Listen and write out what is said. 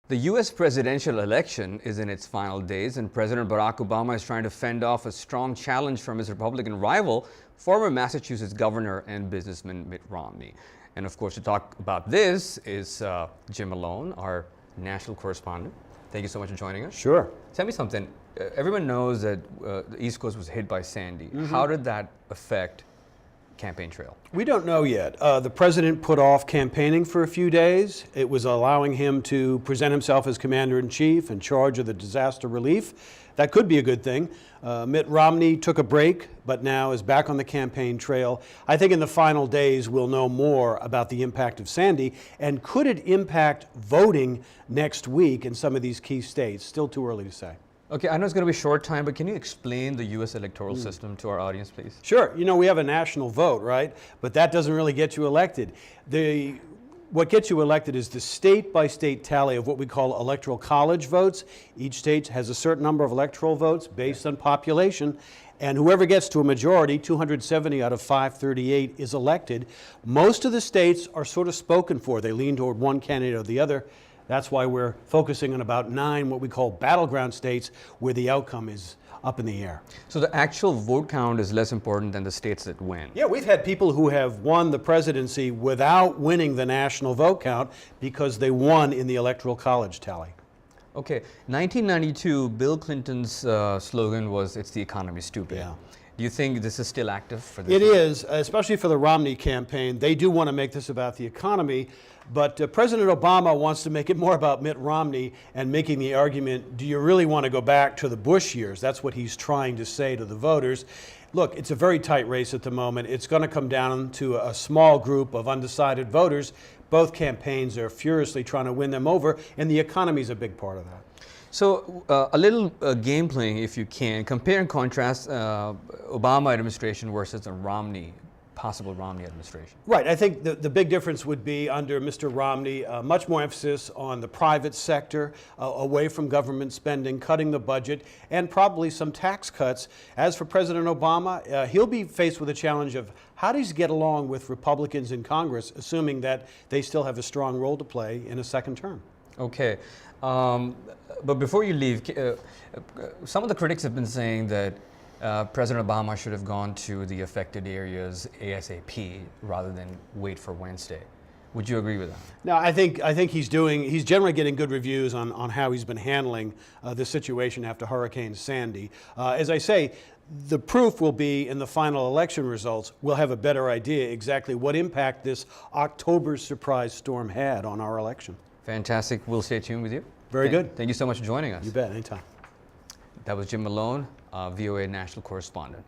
The U.S. presidential election is in its final days, and President Barack Obama is trying to fend off a strong challenge from his Republican rival, former Massachusetts governor and businessman Mitt Romney. And of course, to talk about this is Jim Malone, our national correspondent. Thank you so much for joining us. Sure. Tell me something. Everyone knows that the East Coast was hit by Sandy. How did that affect campaign trail? We don't know yet. The president put off campaigning for a few days. It was allowing him to present himself as commander-in-chief in charge of the disaster relief. That could be a good thing. Mitt Romney took a break, but now is back on the campaign trail. I think in the final days we'll know more about the impact of Sandy, and could it impact voting next week in some of these key states? Still too early to say. Okay, I know it's going to be a short time, but can you explain the U.S. electoral system to our audience, please? Sure. You know, we have a national vote, right? But that doesn't really get you elected. What gets you elected is the state-by-state tally of what we call electoral college votes. Each state has a certain number of electoral votes based on population, and whoever gets to a majority, 270 out of 538, is elected. Most of the states are sort of spoken for. They lean toward one candidate or the other. That's why we're focusing on about 9 what we call battleground states where the outcome is up in the air. So the actual vote count is less important than the states that win. Yeah, we've had people who have won the presidency without winning the national vote count because they won in the electoral college tally. Okay, 1992, Bill Clinton's slogan was, "It's the economy, stupid." Yeah. Do you think this is still active for this? It is, especially for the Romney campaign. They do want to make this about the economy, but President Obama wants to make it more about Mitt Romney and making the argument, do you really want to go back to the Bush years? That's what he's trying to say to the voters. Look, it's a very tight race at the moment. It's going to come down to a small group of undecided voters. Both campaigns are furiously trying to win them over, and the economy is a big part of that. So a little game playing, if you can. Compare and contrast Obama administration versus the possible Romney administration. Right. I think the big difference would be under Mr. Romney, much more emphasis on the private sector, away from government spending, cutting the budget, and probably some tax cuts. As for President Obama, he'll be faced with a challenge of how does he get along with Republicans in Congress, assuming that they still have a strong role to play in a second term. Okay. But before you leave, some of the critics have been saying that President Obama should have gone to the affected areas ASAP rather than wait for Wednesday. Would you agree with that? No, I think he's generally getting good reviews on how he's been handling the situation after Hurricane Sandy. As I say, the proof will be in the final election results. We'll have a better idea exactly what impact this October surprise storm had on our election. Fantastic. We'll stay tuned with you. Very good. Thank you so much for joining us. You bet, anytime. That was Jim Malone, VOA National correspondent.